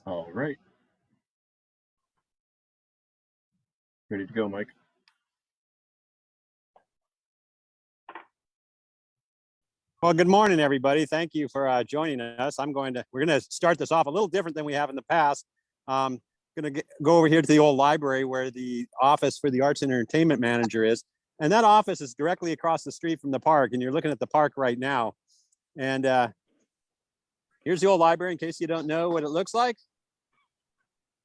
All right. Ready to go, Mike? Well, good morning, everybody. Thank you for joining us. We're going to start this off a little different than we have in the past. Going to go over here to the old library where the office for the Arts and Entertainment Manager is. And that office is directly across the street from the park. And you're looking at the park right now. And here's the old library in case you don't know what it looks like.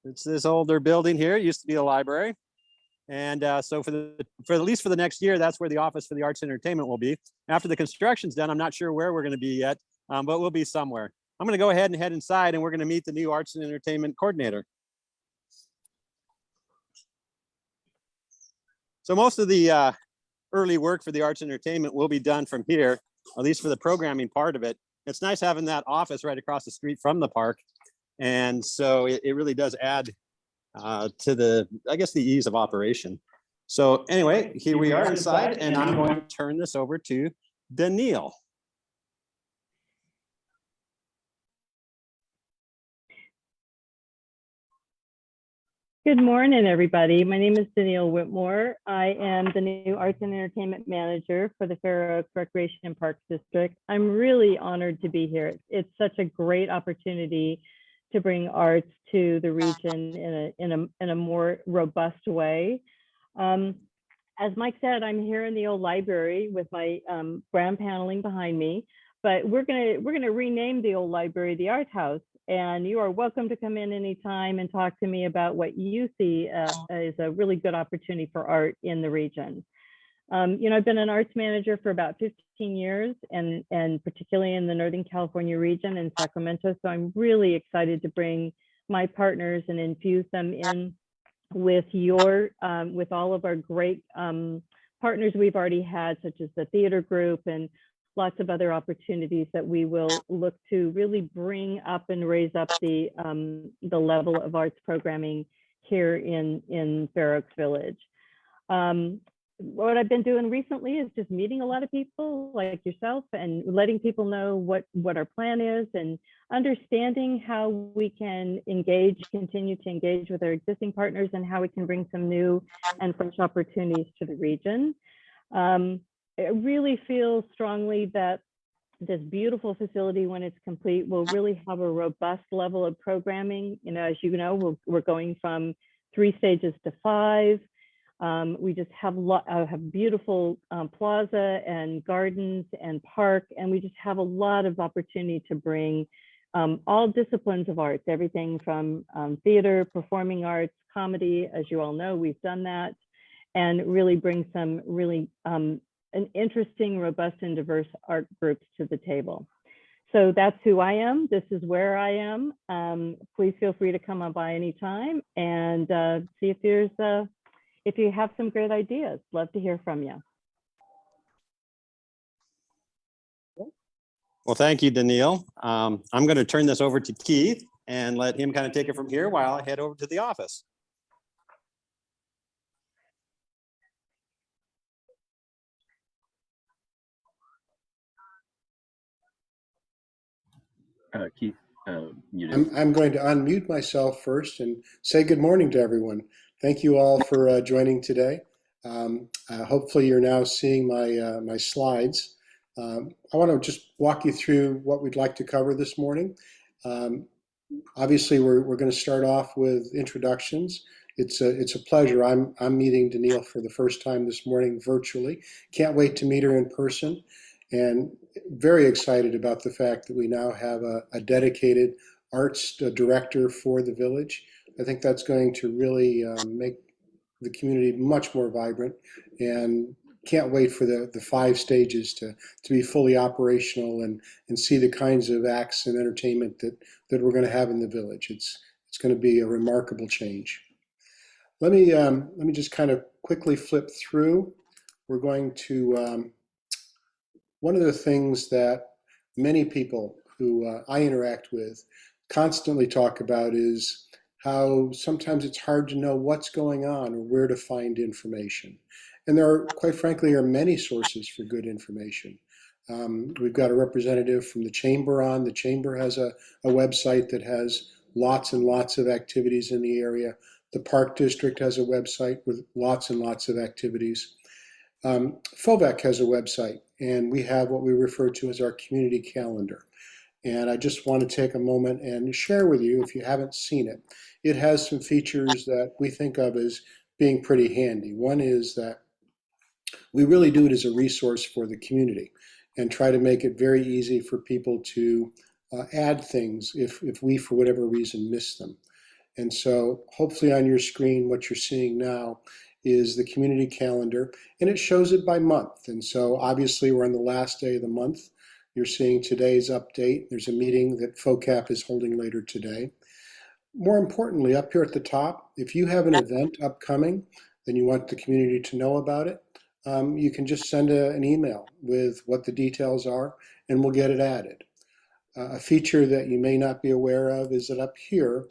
It's this older building here. It used to be a library. And so for at least for the next year, that's where the office for the Arts and Entertainment will be. After the construction's done, I'm not sure where we're going to be yet, but we'll be somewhere. I'm going to go ahead and head inside, and we're going to meet the new Arts and Entertainment Coordinator. So most of the early work for the Arts and Entertainment will be done from here, at least for the programming part of it. It's nice having that office right across the street from the park. And so it really does add to the, I guess, the ease of operation. So anyway, here we are inside, and I'm going to turn this over to Danielle. Good morning, everybody. My name is Danielle Whitmore. I am the new Arts and Entertainment Manager for the Fair Oaks Recreation and Parks District. I'm really honored to be here. It's such a great opportunity to bring arts to the region in a more robust way. As Mike said, I'm here in the old library with my brown paneling behind me, but we're gonna rename the old library the Art House, and you are welcome to come in anytime and talk to me about what you see as a really good opportunity for art in the region. You know, I've been an arts manager for about 15 years, and particularly in the Northern California region in Sacramento. So I'm really excited to bring my partners and infuse them in with with all of our great partners we've already had, such as the theater group and lots of other opportunities that we will look to really bring up and raise up the level of arts programming here in Fair Oaks Village. What I've been doing recently is just meeting a lot of people like yourself and letting people know what our plan is and understanding how we can continue to engage with our existing partners and how we can bring some new and fresh opportunities to the region. I really feel strongly that this beautiful facility, when it's complete, will really have a robust level of programming. You know, as you know, we're going from 3 stages to 5. We just have beautiful plaza and gardens and park, and we just have a lot of opportunity to bring all disciplines of arts, everything from theater, performing arts, comedy. As you all know, we've done that, and really bring some really an interesting, robust, and diverse art groups to the table. So that's who I am. This is where I am. Please feel free to come on by anytime and see if you have some great ideas. Love to hear from you. Well, thank you, Danielle. I'm going to turn this over to Keith and let him kind of take it from here while I head over to the office. Keith, I'm going to unmute myself first and say good morning to everyone. Thank you all for joining today. Hopefully you're now seeing my slides. I want to just walk you through what we'd like to cover this morning. Obviously, we're going to start off with introductions. It's a pleasure. I'm meeting Danielle for the first time this morning virtually. Can't wait to meet her in person. And very excited about the fact that we now have a dedicated arts director for the village. I think that's going to really make the community much more vibrant, and can't wait for the 5 stages to be fully operational and see the kinds of acts and entertainment that we're going to have in the village. It's going to be a remarkable change. Let me just kind of quickly flip through. We're going to one of the things that many people who I interact with constantly talk about is how sometimes it's hard to know what's going on or where to find information. And there are, quite frankly, many sources for good information. We've got a representative from the Chamber on. The Chamber has a website that has lots and lots of activities in the area. The Park District has a website with lots and lots of activities. FOVAC has a website, and we have what we refer to as our community calendar. And I just want to take a moment and share with you, if you haven't seen it, it has some features that we think of as being pretty handy. One is that we really do it as a resource for the community and try to make it very easy for people to add things if we, for whatever reason, miss them. And so hopefully on your screen, what you're seeing now is the community calendar, and it shows it by month. And so obviously we're on the last day of the month. You're seeing today's update. There's a meeting that FOCAP is holding later today. More importantly, up here at the top, if you have an event upcoming, then you want the community to know about it, you can just send an email with what the details are, and we'll get it added. A feature that you may not be aware of is that up here,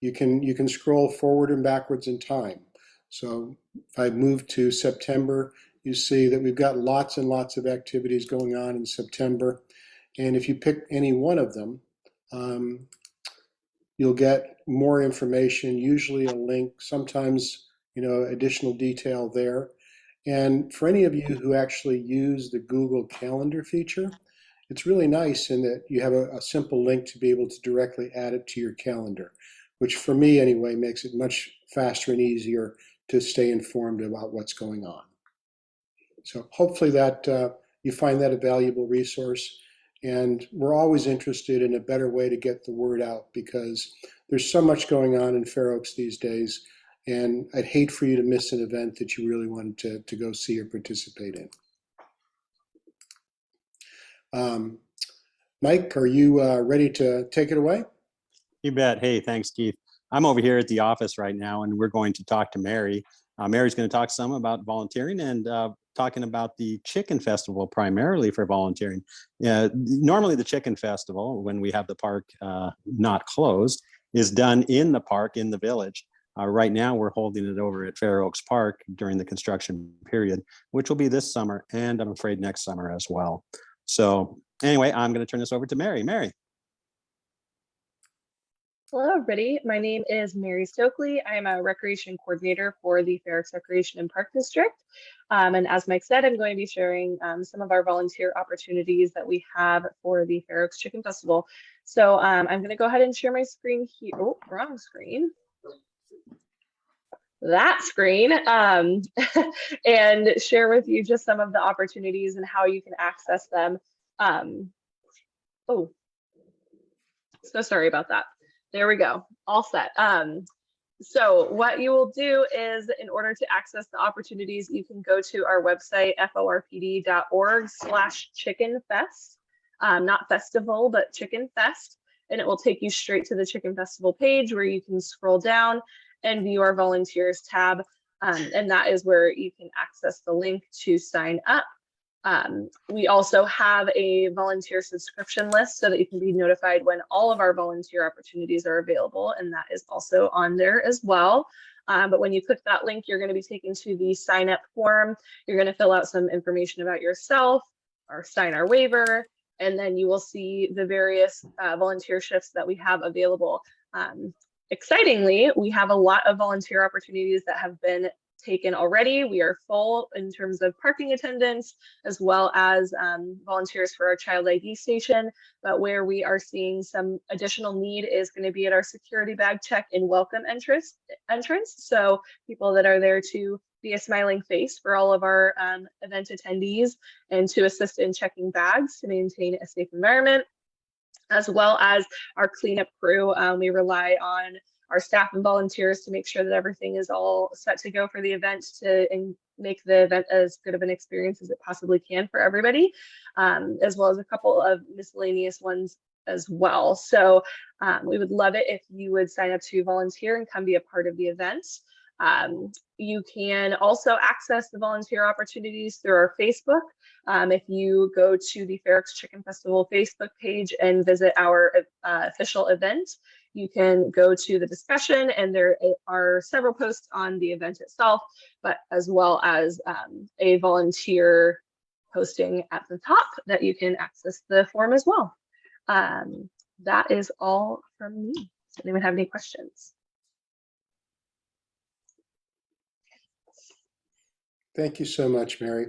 you can scroll forward and backwards in time. So if I move to September, you see that we've got lots and lots of activities going on in September. And if you pick any one of them, you'll get more information, usually a link, sometimes additional detail there. And for any of you who actually use the Google Calendar feature, it's really nice in that you have a simple link to be able to directly add it to your calendar, which for me anyway makes it much faster and easier to stay informed about what's going on. So hopefully that you find that a valuable resource. And we're always interested in a better way to get the word out because there's so much going on in Fair Oaks these days. And I'd hate for you to miss an event that you really wanted to go see or participate in. Mike, are you ready to take it away? You bet. Hey, thanks, Keith. I'm over here at the office right now, and we're going to talk to Mary. Mary's going to talk some about volunteering and talking about the Chicken Festival primarily for volunteering. Normally the Chicken Festival, when we have the park not closed, is done in the park in the village. Right now we're holding it over at Fair Oaks Park during the construction period, which will be this summer and I'm afraid next summer as well. So anyway, I'm going to turn this over to Mary. Mary. Hello, everybody. My name is Mary Stokely. I am a recreation coordinator for the Fair Oaks Recreation and Park District. And as Mike said, I'm going to be sharing some of our volunteer opportunities that we have for the Fair Oaks Chicken Festival. So I'm going to go ahead and share my screen here. Oh, wrong screen. That screen and share with you just some of the opportunities and how you can access them. Oh, so sorry about that. There we go, all set. So what you will do is in order to access the opportunities, you can go to our website, forpd.org/chickenfest, not festival, but Chicken Fest. And it will take you straight to the Chicken Festival page where you can scroll down and view our volunteers tab. And that is where you can access the link to sign up. We also have a volunteer subscription list so that you can be notified when all of our volunteer opportunities are available, and that is also on there as well. But when you click that link, you're going to be taken to the sign up form. You're going to fill out some information about yourself or sign our waiver, and then you will see the various volunteer shifts that we have available. Excitingly, we have a lot of volunteer opportunities that have been taken already. We are full in terms of parking attendance, as well as volunteers for our child ID station. But where we are seeing some additional need is going to be at our security bag check and welcome entrance. So people that are there to be a smiling face for all of our event attendees and to assist in checking bags to maintain a safe environment, as well as our cleanup crew. We rely on our staff and volunteers to make sure that everything is all set to go for the event and make the event as good of an experience as it possibly can for everybody, as well as a couple of miscellaneous ones as well. So we would love it if you would sign up to volunteer and come be a part of the event. You can also access the volunteer opportunities through our Facebook. If you go to the Fair Oaks Chicken Festival Facebook page and visit our official event, you can go to the discussion, and there are several posts on the event itself, but as well as a volunteer posting at the top that you can access the form as well. That is all from me. Anyone have any questions? Thank you so much, Mary.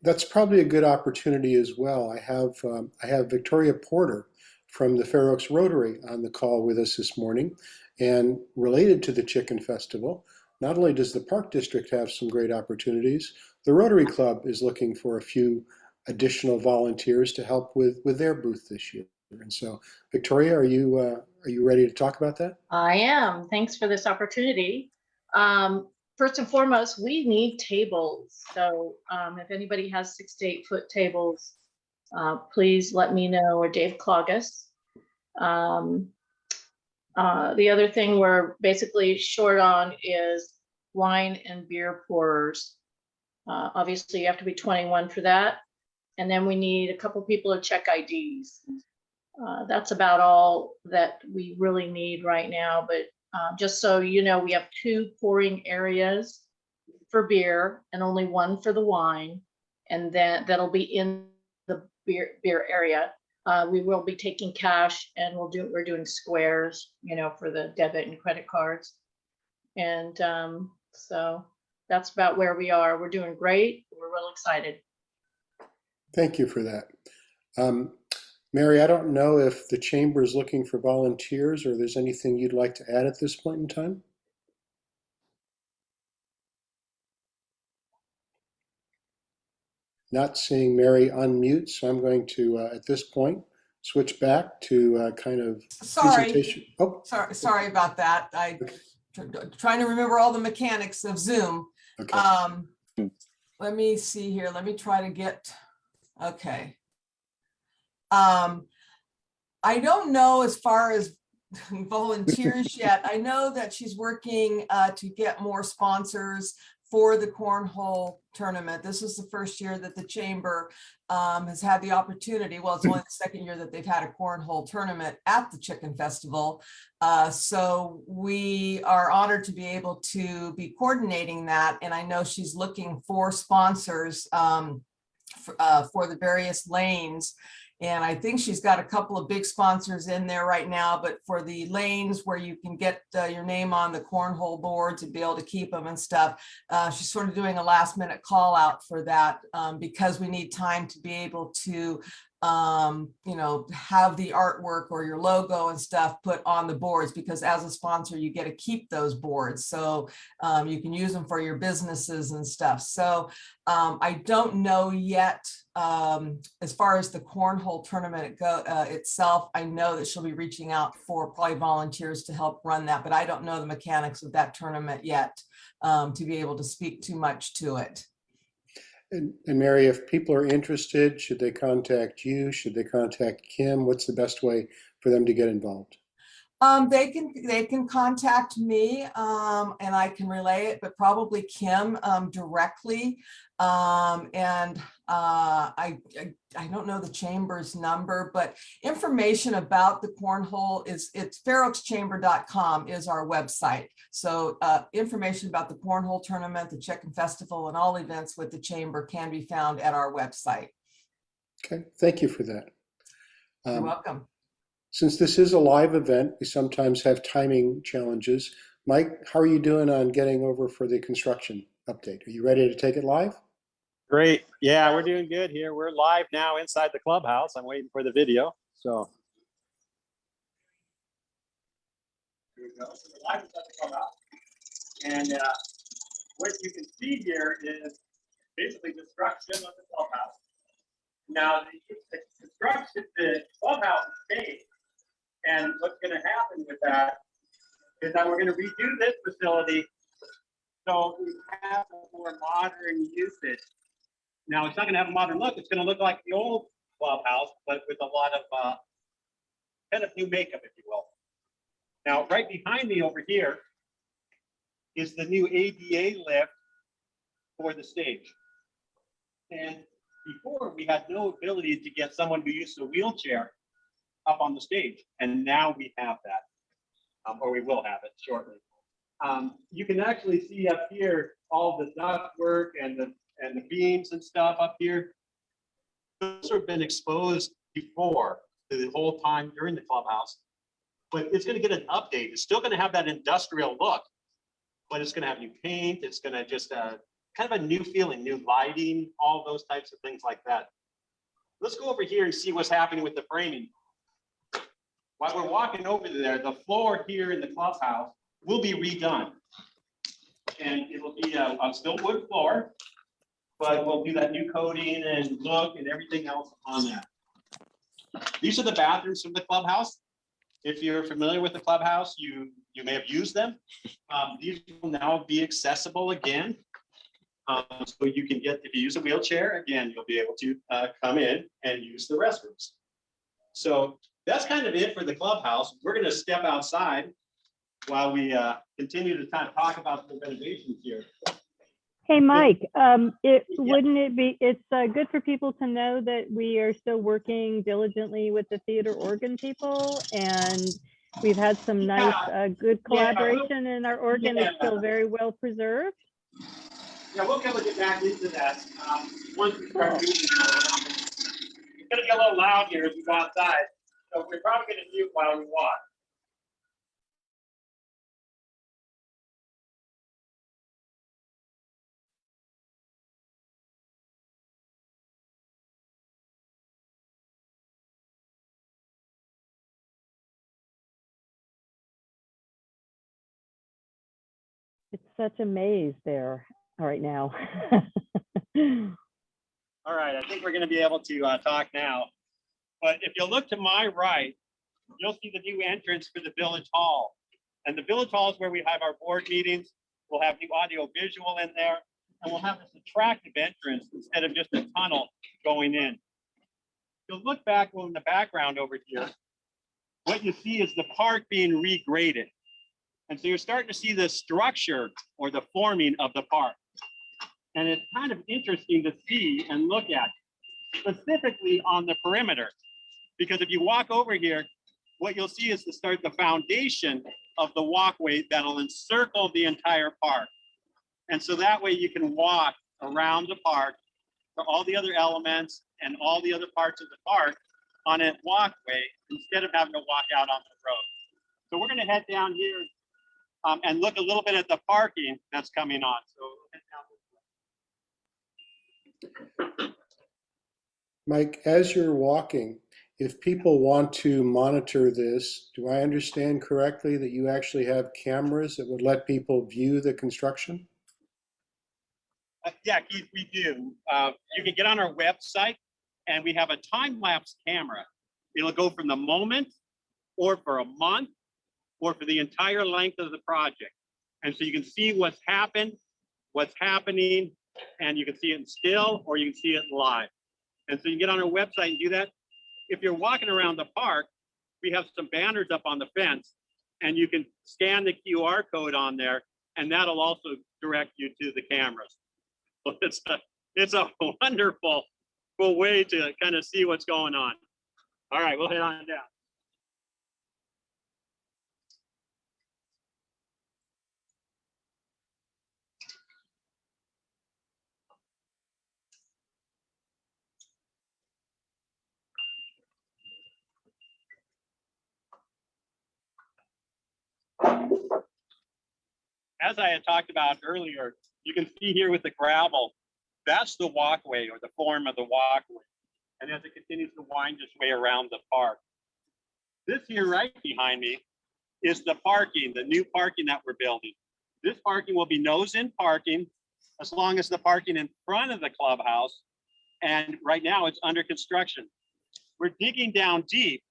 That's probably a good opportunity as well. I have Victoria Porter from the Fair Oaks Rotary on the call with us this morning. And related to the Chicken Festival, not only does the Park District have some great opportunities, the Rotary Club is looking for a few additional volunteers to help with their booth this year. And so, Victoria, are you ready to talk about that? I am. Thanks for this opportunity. First and foremost, we need tables. So if anybody has 6 to 8 foot tables, please let me know, or Dave Clogus. The other thing we're basically short on is wine and beer pourers. Obviously, you have to be 21 for that. And then we need a couple people to check IDs. That's about all that we really need right now. But just so you know, we have 2 pouring areas for beer and only 1 for the wine. And that'll be in the beer area. We will be taking cash, and we're doing squares, you know, for the debit and credit cards. And so that's about where we are. We're doing great. We're real excited. Thank you for that. Mary, I don't know if the chamber is looking for volunteers or there's anything you'd like to add at this point in time. Not seeing Mary unmute, so I'm going to, at this point, switch back to kind of presentation. Oh, Sorry about that. Trying to remember all the mechanics of Zoom. okay. Let me see here. Let me try to get, okay. I don't know as far as volunteers yet. I know that she's working to get more sponsors for the cornhole tournament. This is the first year that the chamber has had the opportunity. Well, it's only the second year that they've had a cornhole tournament at the Chicken Festival. So we are honored to be able to be coordinating that. And I know she's looking for sponsors for the various lanes. And I think she's got a couple of big sponsors in there right now, but for the lanes where you can get your name on the cornhole boards and be able to keep them and stuff, she's sort of doing a last minute call out for that because we need time to be able to you know, have the artwork or your logo and stuff put on the boards, because as a sponsor, you get to keep those boards. So you can use them for your businesses and stuff. So I don't know yet as far as the cornhole tournament itself. I know that she'll be reaching out for probably volunteers to help run that, but I don't know the mechanics of that tournament yet to be able to speak too much to it. And Mary, if people are interested, should they contact you? Should they contact Kim? What's the best way for them to get involved? They can contact me and I can relay it, but probably Kim directly. And I don't know the chamber's number, but information about the cornhole it's fairoakschamber.com is our website. So information about the cornhole tournament, the Chicken Festival, and all events with the chamber can be found at our website. Okay, thank you for that. You're welcome. Since this is a live event, we sometimes have timing challenges. Mike, how are you doing on getting over for the construction update? Are you ready to take it live? Great. Yeah, we're doing good here. We're live now inside the clubhouse. I'm waiting for the video. So. Here we go. So we're live inside the clubhouse. And what you can see here is basically construction of the clubhouse. Now, the construction, the clubhouse is staged. And what's going to happen with that is that we're going to redo this facility so we have a more modern usage. Now, it's not going to have a modern look. It's going to look like the old clubhouse, but with a lot of kind of new makeup, if you will. Now, right behind me over here is the new ADA lift for the stage. And before, we had no ability to get someone who used a wheelchair up on the stage, and now we have that, or we will have it shortly. You can actually see up here all the ductwork and the beams and stuff up here. Those have been exposed before the whole time during the clubhouse, but it's going to get an update. It's still going to have that industrial look, but it's going to have new paint. It's going to just kind of a new feeling, new lighting, all those types of things like that. Let's go over here and see what's happening with the framing. While we're walking over there, the floor here in the clubhouse will be redone. And it'll be a still wood floor, but we'll do that new coating and look and everything else on that. These are the bathrooms from the clubhouse. If you're familiar with the clubhouse, you may have used them. These will now be accessible again. So you can get, if you use a wheelchair, again, you'll be able to come in and use the restrooms. So that's kind of it for the clubhouse. We're going to step outside while we continue to kind of talk about the renovations here. Hey, Mike, Yeah. wouldn't it be, it's good for people to know that we are still working diligently with the theater organ people, and we've had some nice, good collaboration, and our organ is still very well preserved. Yeah, we'll kind of get back into that once we start moving around. It's going to get a little loud here as we go outside, so we're probably going to mute while we walk. It's such a maze there right now. All right, I think we're going to be able to talk now. But if you look to my right, you'll see the new entrance for the Village Hall. And the Village Hall is where we have our board meetings. We'll have new audio visual in there, and we'll have this attractive entrance instead of just a tunnel going in. If you'll look back in the background over here, what you see is the park being regraded. And so you're starting to see the structure or the forming of the park. And it's kind of interesting to see and look at, specifically on the perimeter. Because if you walk over here, what you'll see is the foundation of the walkway that'll encircle the entire park. And so that way you can walk around the park to all the other elements and all the other parts of the park on a walkway instead of having to walk out on the road. So we're going to head down here and look a little bit at the parking that's coming on. So we'll head down this way. Mike, as you're walking, if people want to monitor this, do I understand correctly that you actually have cameras that would let people view the construction? Yeah, Keith, we do. You can get on our website and we have a time-lapse camera. It'll go from the moment or for a month or for the entire length of the project. And so you can see what's happened, what's happening, and you can see it in still or you can see it live. And so you can get on our website and do that. If you're walking around the park, we have some banners up on the fence and you can scan the QR code on there and that'll also direct you to the cameras. So it's a wonderful way to kind of see what's going on. All right, we'll head on down. As I had talked about earlier, you can see here with the gravel, that's the walkway or the form of the walkway. And as it continues to wind its way around the park. This here right behind me is the parking, the new parking that we're building. This parking will be nose-in parking as long as the parking in front of the clubhouse. And right now it's under construction. We're digging down deep.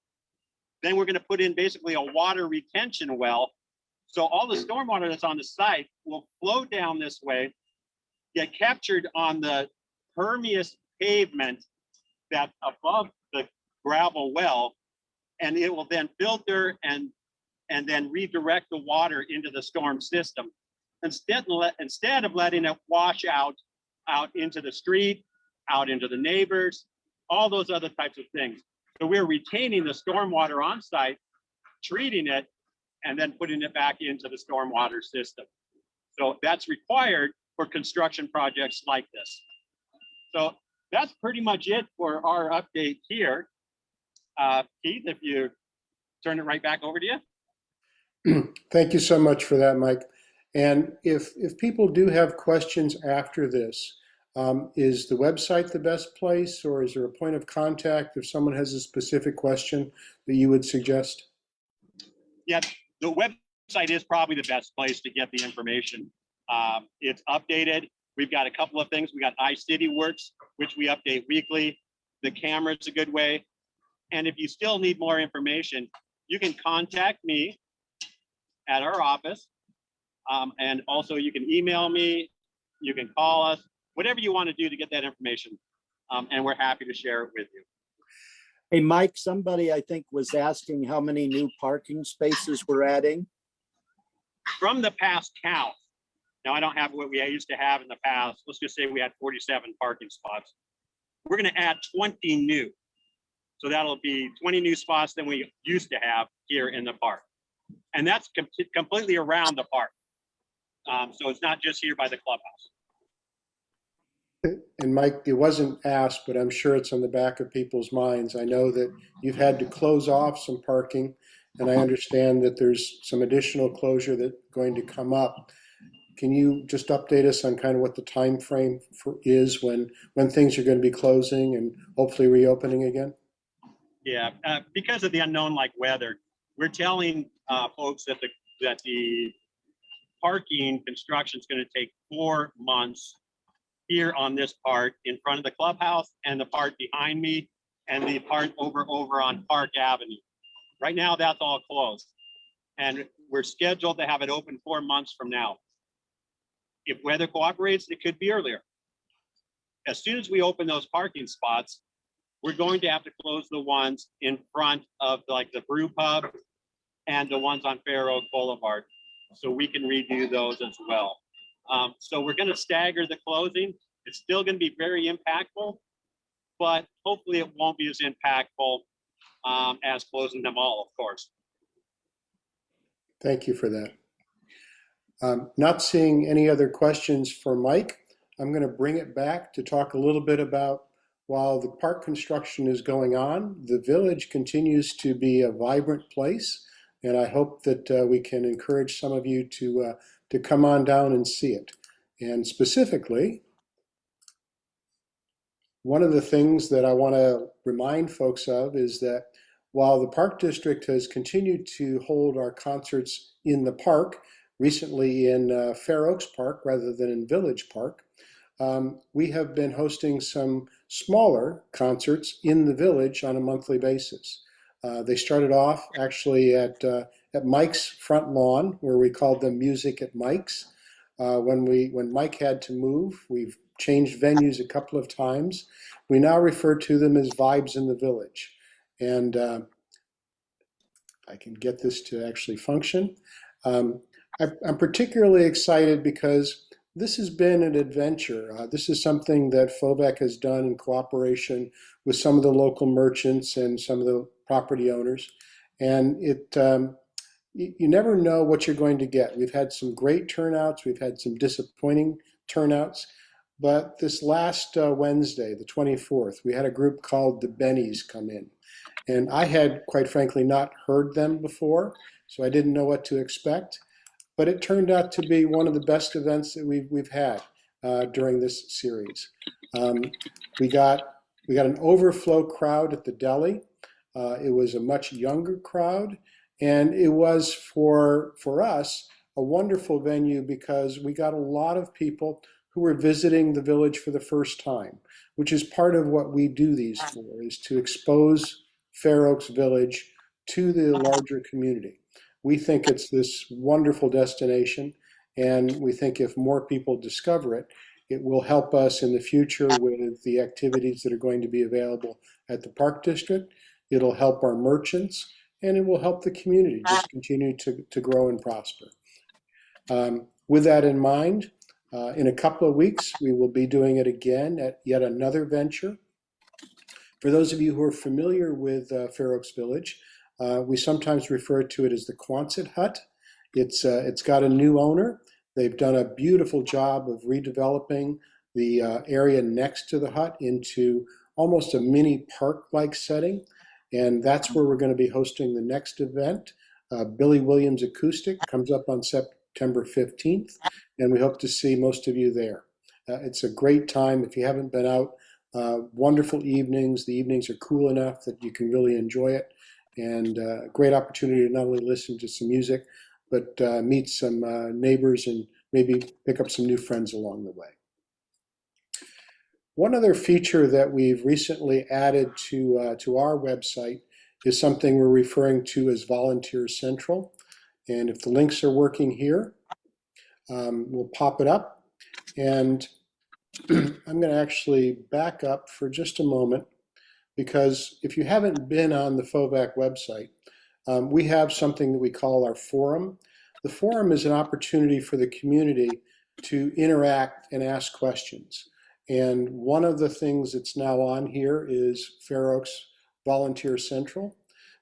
Then we're going to put in basically a water retention well. So all the stormwater that's on the site will flow down this way, get captured on the permeous pavement that's above the gravel well, and it will then filter and then redirect the water into the storm system. Instead of letting it wash out into the street, out into the neighbors, all those other types of things. So we're retaining the stormwater on site, treating it, and then putting it back into the stormwater system. So that's required for construction projects like this. So that's pretty much it for our update here. Keith, if you turn it right back over to you. Thank you so much for that, Mike. And if people do have questions after this, is the website the best place, or is there a point of contact if someone has a specific question that you would suggest? Yeah, the website is probably the best place to get the information. It's updated. We've got a couple of things. We got iCityWorks, which we update weekly. The camera's a good way. And if you still need more information, you can contact me at our office. And also you can email me, you can call us, whatever you want to do to get that information. And we're happy to share it with you. Hey, Mike, somebody I think was asking how many new parking spaces we're adding. From the past count, now I don't have what we used to have in the past. Let's just say we had 47 parking spots. We're going to add 20 new. So that'll be 20 new spots than we used to have here in the park. And that's completely around the park. So it's not just here by the clubhouse. And Mike, it wasn't asked, but I'm sure it's on the back of people's minds. I know that you've had to close off some parking, and I understand that there's some additional closure that's going to come up. Can you just update us on kind of what the time frame is when things are going to be closing and hopefully reopening again? Yeah, because of the unknown like weather, we're telling folks that the parking construction is going to take 4 months here on this part in front of the clubhouse and the part behind me and the part over on Park Avenue. Right now, that's all closed. And we're scheduled to have it open 4 months from now. If weather cooperates, it could be earlier. As soon as we open those parking spots, we're going to have to close the ones in front of like the brew pub and the ones on Fair Oak Boulevard. So we can redo those as well. So we're going to stagger the closing. It's still going to be very impactful, but hopefully it won't be as impactful as closing them all, of course. Thank you for that. Not seeing any other questions for Mike, I'm going to bring it back to talk a little bit about, while the park construction is going on, the village continues to be a vibrant place. And I hope that we can encourage some of you to come on down and see it. And specifically, one of the things that I want to remind folks of is that while the Park District has continued to hold our concerts in the park, recently in Fair Oaks Park rather than in Village Park, we have been hosting some smaller concerts in the village on a monthly basis. They started off actually at Mike's front lawn, where we called them Music at Mike's. When Mike had to move, we've changed venues a couple of times. We now refer to them as Vibes in the Village. And I can get this to actually function. I'm particularly excited because this has been an adventure. This is something that FOVEC has done in cooperation with some of the local merchants and some of the property owners. And you never know what you're going to get. We've had some great turnouts. We've had some disappointing turnouts. But this last Wednesday, the 24th, we had a group called the Bennies come in. And I had, quite frankly, not heard them before, so I didn't know what to expect. But it turned out to be one of the best events that we've had during this series. We got an overflow crowd at the deli. It was a much younger crowd, and it was for us a wonderful venue because we got a lot of people who were visiting the village for the first time, which is part of what we do these for, is to expose Fair Oaks Village to the larger community. We think it's this wonderful destination, and we think if more people discover it, it will help us in the future with the activities that are going to be available at the Park District. It'll help our merchants, and it will help the community just continue to grow and prosper. With that in mind, in a couple of weeks, we will be doing it again at yet another venture. For those of you who are familiar with Fair Oaks Village, we sometimes refer to it as the Quonset Hut. It's got a new owner. They've done a beautiful job of redeveloping the area next to the hut into almost a mini park-like setting. And that's where we're going to be hosting the next event. Billy Williams Acoustic comes up on September 15th, and we hope to see most of you there. It's a great time. If you haven't been out, wonderful evenings. The evenings are cool enough that you can really enjoy it, and a great opportunity to not only listen to some music, but meet some neighbors and maybe pick up some new friends along the way. One other feature that we've recently added to our website is something we're referring to as Volunteer Central. And if the links are working here, we'll pop it up. And I'm going to actually back up for just a moment, because if you haven't been on the FOVAC website, we have something that we call our forum. The forum is an opportunity for the community to interact and ask questions. And one of the things that's now on here is Fair Oaks Volunteer Central,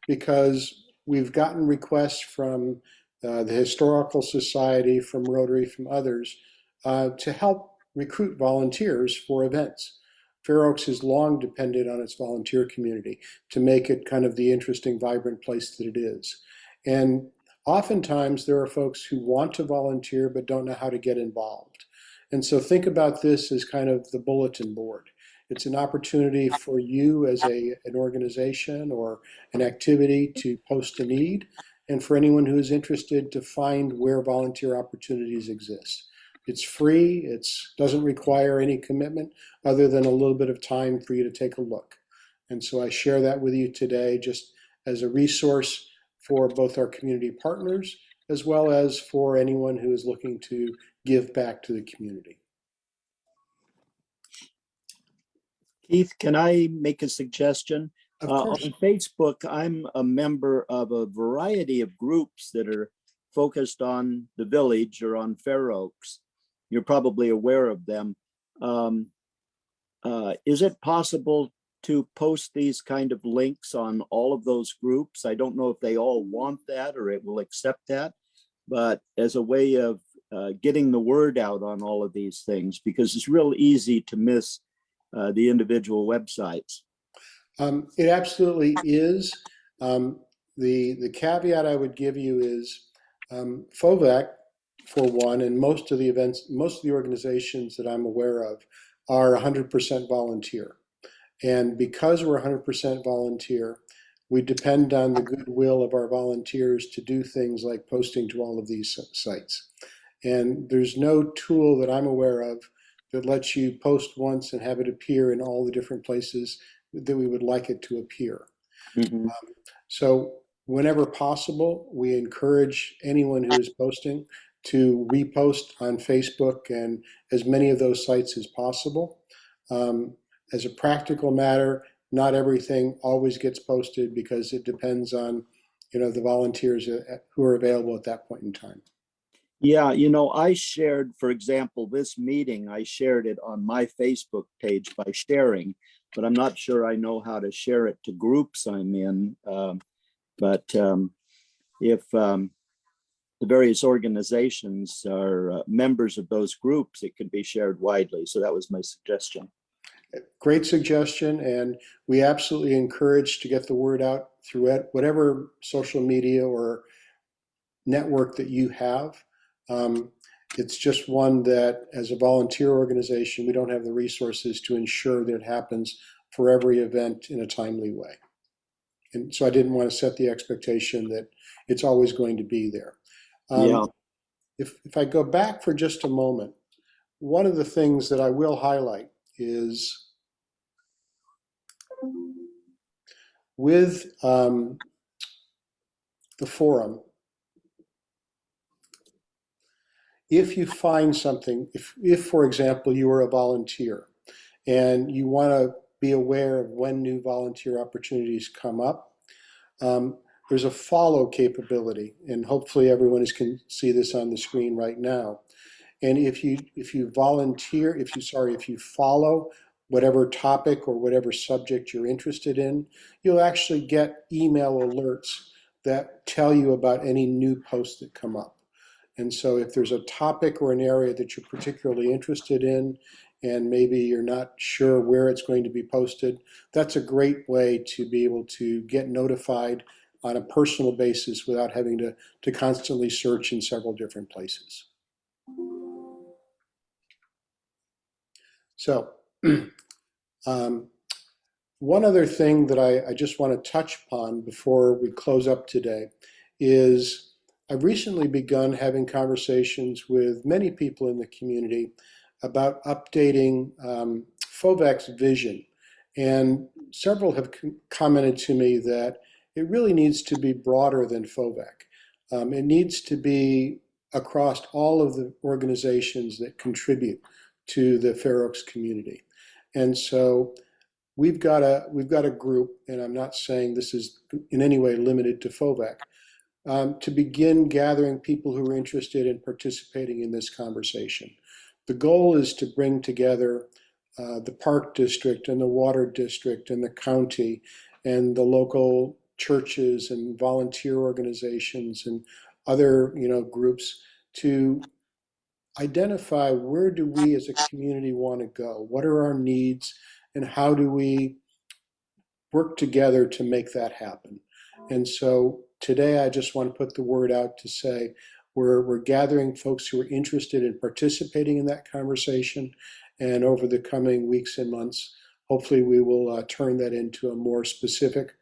because we've gotten requests from the Historical Society, from Rotary, from others, to help recruit volunteers for events. Fair Oaks has long depended on its volunteer community to make it kind of the interesting, vibrant place that it is. And oftentimes there are folks who want to volunteer but don't know how to get involved. And so think about this as kind of the bulletin board. It's an opportunity for you as an organization or an activity to post a need, and for anyone who is interested to find where volunteer opportunities exist. It's free, it doesn't require any commitment other than a little bit of time for you to take a look. And so I share that with you today just as a resource for both our community partners as well as for anyone who is looking to give back to the community. Keith, can I make a suggestion? Of course. On Facebook, I'm a member of a variety of groups that are focused on the village or on Fair Oaks. You're probably aware of them. Is it possible to post these kind of links on all of those groups? I don't know if they all want that or it will accept that, but as a way of getting the word out on all of these things, because it's real easy to miss the individual websites. It absolutely is. The caveat I would give you is FOVAC, for one, and most of the events, most of the organizations that I'm aware of are 100% volunteer. And because we're 100% volunteer, we depend on the goodwill of our volunteers to do things like posting to all of these sites. And there's no tool that I'm aware of that lets you post once and have it appear in all the different places that we would like it to appear. Mm-hmm. So whenever possible, we encourage anyone who is posting to repost on Facebook and as many of those sites as possible. As a practical matter, not everything always gets posted because it depends on, the volunteers who are available at that point in time. Yeah, I shared, for example, this meeting, I shared it on my Facebook page by sharing, but I'm not sure I know how to share it to groups I'm in. If the various organizations are members of those groups, it can be shared widely. So that was my suggestion. Great suggestion, and we absolutely encourage to get the word out through whatever social media or network that you have. It's just one that, as a volunteer organization, we don't have the resources to ensure that it happens for every event in a timely way. And so I didn't want to set the expectation that it's always going to be there. Yeah. If I go back for just a moment, one of the things that I will highlight is with the forum, if you find something, if for example, you are a volunteer and you want to be aware of when new volunteer opportunities come up, there's a follow capability, and hopefully everyone can see this on the screen right now. And if you follow whatever topic or whatever subject you're interested in, you'll actually get email alerts that tell you about any new posts that come up. And so if there's a topic or an area that you're particularly interested in and maybe you're not sure where it's going to be posted, that's a great way to be able to get notified on a personal basis without having to constantly search in several different places. So one other thing that I just want to touch upon before we close up today is I've recently begun having conversations with many people in the community about updating FOVAC's vision. And several have commented to me that it really needs to be broader than FOVAC. It needs to be across all of the organizations that contribute to the Fair Oaks community. And so we've got a group, and I'm not saying this is in any way limited to FOVAC, to begin gathering people who are interested in participating in this conversation. The goal is to bring together the Park District and the Water District and the county and the local churches and volunteer organizations and other groups to identify where do we as a community want to go, what are our needs, and how do we work together to make that happen. And so today I just want to put the word out to say we're gathering folks who are interested in participating in that conversation, and over the coming weeks and months hopefully we will turn that into a more specific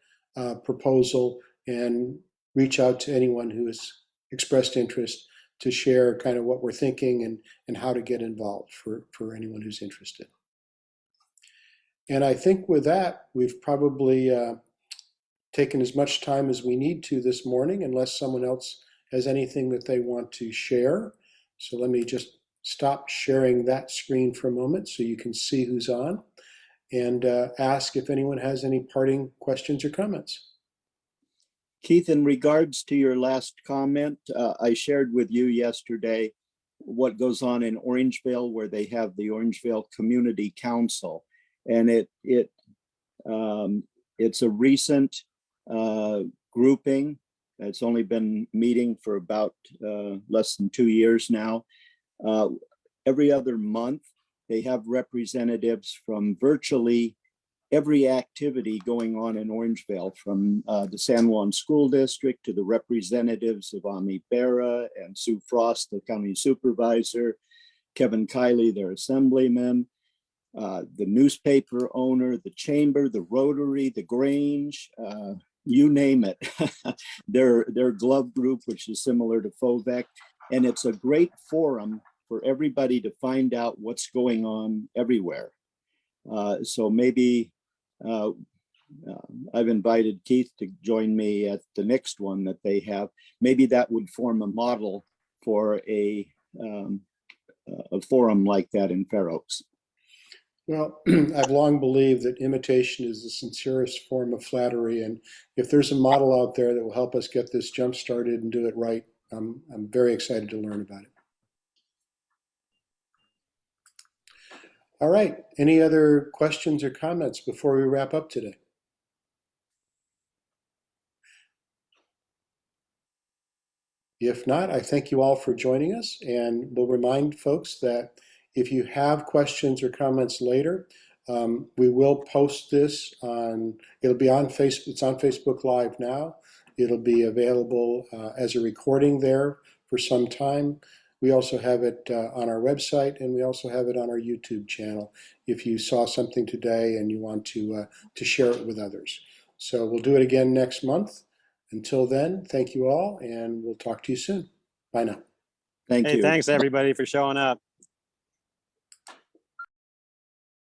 proposal and reach out to anyone who has expressed interest to share kind of what we're thinking and how to get involved for anyone who's interested. And I think with that, we've probably taken as much time as we need to this morning, unless someone else has anything that they want to share. So let me just stop sharing that screen for a moment so you can see who's on, and ask if anyone has any parting questions or comments. Keith, in regards to your last comment, I shared with you yesterday what goes on in Orangevale, where they have the Orangevale Community Council. And it's a recent grouping. It's only been meeting for about less than 2 years now. Every other month, they have representatives from virtually every activity going on in Orangevale, from the San Juan School District to the representatives of Ami Berra and Sue Frost, the county supervisor, Kevin Kiley, their assemblyman, the newspaper owner, the chamber, the Rotary, the Grange, you name it. their glove group, which is similar to FOVAC. And it's a great forum for everybody to find out what's going on everywhere. So maybe I've invited Keith to join me at the next one that they have. Maybe that would form a model for a forum like that in Fair Oaks. Well, I've long believed that imitation is the sincerest form of flattery, and if there's a model out there that will help us get this jump started and do it right, I'm very excited to learn about it. All right, any other questions or comments before we wrap up today? If not, I thank you all for joining us, and we'll remind folks that if you have questions or comments later, we will post this on, it'll be on Facebook, it's on Facebook Live now. It'll be available as a recording there for some time. We also have it on our website, and we also have it on our YouTube channel if you saw something today and you want to share it with others. So we'll do it again next month. Until then, thank you all, and we'll talk to you soon. Bye now. Thank you. Thanks everybody for showing up.